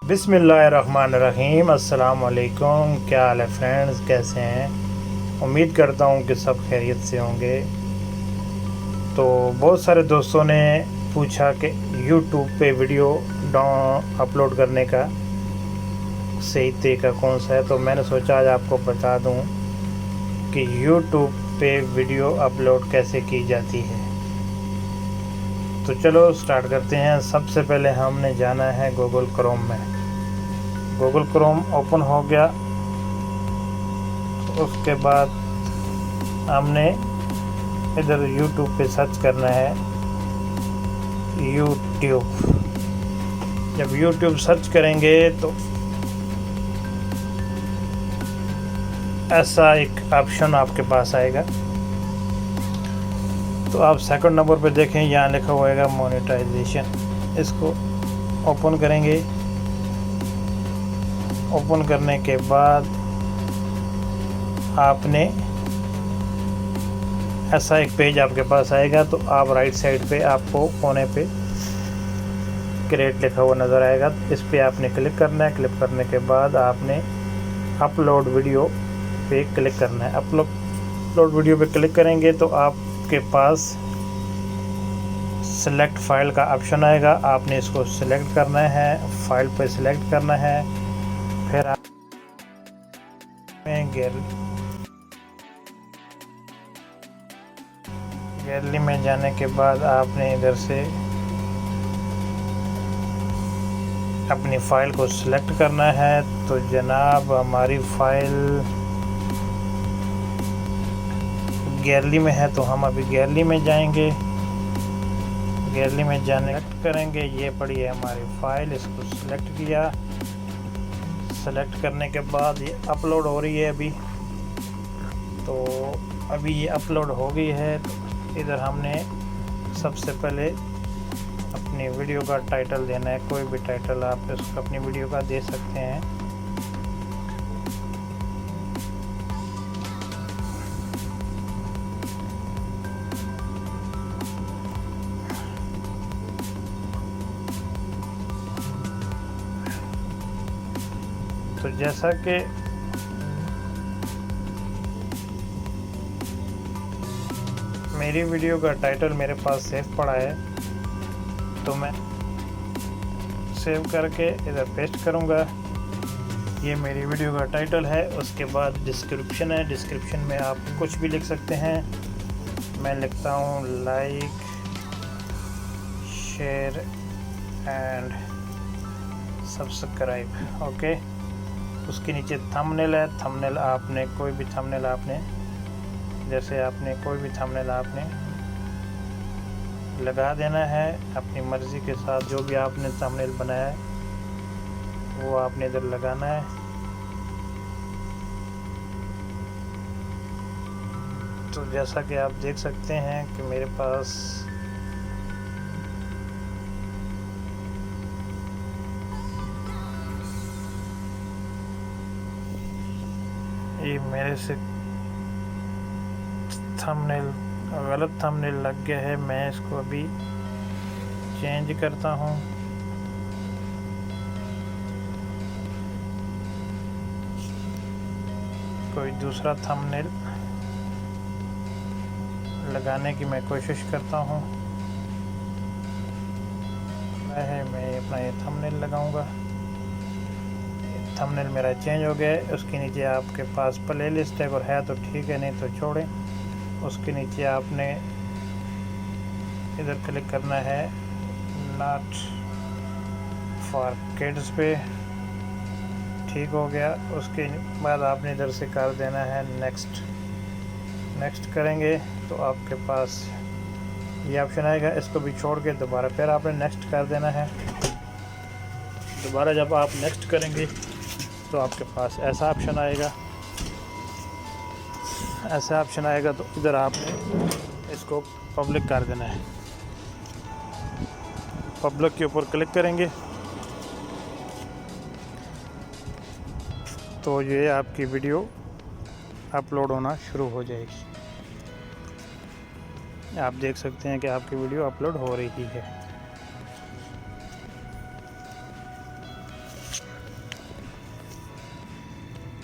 बिस्मिल्लाहिर्रहमानिर्रहीम। अस्सलाम वालेकुम। क्या हाल है फ्रेंड्स, कैसे हैं? उम्मीद करता हूँ कि सब खैरियत से होंगे। तो बहुत सारे दोस्तों ने पूछा कि यूट्यूब पे वीडियो अपलोड करने का सही तरीका कौन सा है, तो मैंने सोचा आज आपको बता दूँ कि यूट्यूब पे वीडियो अपलोड कैसे की जाती है। तो चलो स्टार्ट करते हैं। सबसे पहले हमने जाना है गूगल क्रोम में। गूगल क्रोम ओपन हो गया, तो उसके बाद हमने इधर यूट्यूब पे सर्च करना है यूट्यूब। जब यूट्यूब सर्च करेंगे तो ऐसा एक ऑप्शन आपके पास आएगा। तो आप सेकंड नंबर पे देखें, यहाँ लिखा हुआ है मोनेटाइजेशन। इसको ओपन करेंगे। ओपन करने के बाद आपने ऐसा एक पेज आपके पास आएगा। तो आप राइट साइड पे आपको कोने पे क्रिएट लिखा हुआ नज़र आएगा। इस पे आपने क्लिक करना है। क्लिक करने के बाद आपने अपलोड वीडियो पे क्लिक करना है। अपलोड वीडियो पे क्लिक करेंगे तो आपके पास सेलेक्ट फाइल का ऑप्शन आएगा। आपने इसको सिलेक्ट करना है, फाइल पे सिलेक्ट करना है। फिर आप गैलरी में जाने के बाद आपने इधर से अपनी फ़ाइल को सिलेक्ट करना है। तो जनाब हमारी फ़ाइल गैलरी में है, तो हम अभी गैलरी में जाएंगे। गैलरी में जाने करेंगे। ये पड़ी है हमारी फ़ाइल, इसको सिलेक्ट किया। सेलेक्ट करने के बाद ये अपलोड हो रही है अभी। तो अभी ये अपलोड हो गई है। तो इधर हमने सबसे पहले अपनी वीडियो का टाइटल देना है। कोई भी टाइटल आप अपनी वीडियो का दे सकते हैं। तो जैसा कि मेरी वीडियो का टाइटल मेरे पास सेव पड़ा है, तो मैं सेव करके इधर पेस्ट करूँगा। ये मेरी वीडियो का टाइटल है। उसके बाद डिस्क्रिप्शन है। डिस्क्रिप्शन में आप कुछ भी लिख सकते हैं। मैं लिखता हूँ like, share and subscribe. Okay. उसके नीचे थंबनेल है। थंबनेल आपने कोई भी थंबनेल आपने लगा देना है अपनी मर्ज़ी के साथ। जो भी आपने थंबनेल बनाया है वो आपने इधर लगाना है। तो जैसा कि आप देख सकते हैं कि मेरे पास ये मेरे से गलत थंबनेल लग गया है। मैं इसको अभी चेंज करता हूँ। कोई दूसरा थंबनेल लगाने की मैं कोशिश करता हूँ। मैं अपना ये थंबनेल लगाऊंगा। थंबनेल मेरा चेंज हो गया है। उसके नीचे आपके पास प्ले लिस्ट है, अगर है तो ठीक है, नहीं तो छोड़ें। उसके नीचे आपने इधर क्लिक करना है नॉट फॉर किड्स पे। ठीक हो गया। उसके बाद आपने इधर से कर देना है नेक्स्ट करेंगे तो आपके पास ये ऑप्शन आएगा। इसको भी छोड़ के दोबारा फिर आपने नेक्स्ट कर देना है। दोबारा जब आप नेक्स्ट करेंगे तो आपके पास ऐसा ऑप्शन आएगा। तो इधर आपने इसको पब्लिक कर देना है। पब्लिक के ऊपर क्लिक करेंगे तो ये आपकी वीडियो अपलोड होना शुरू हो जाएगी। आप देख सकते हैं कि आपकी वीडियो अपलोड हो रही है।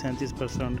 37%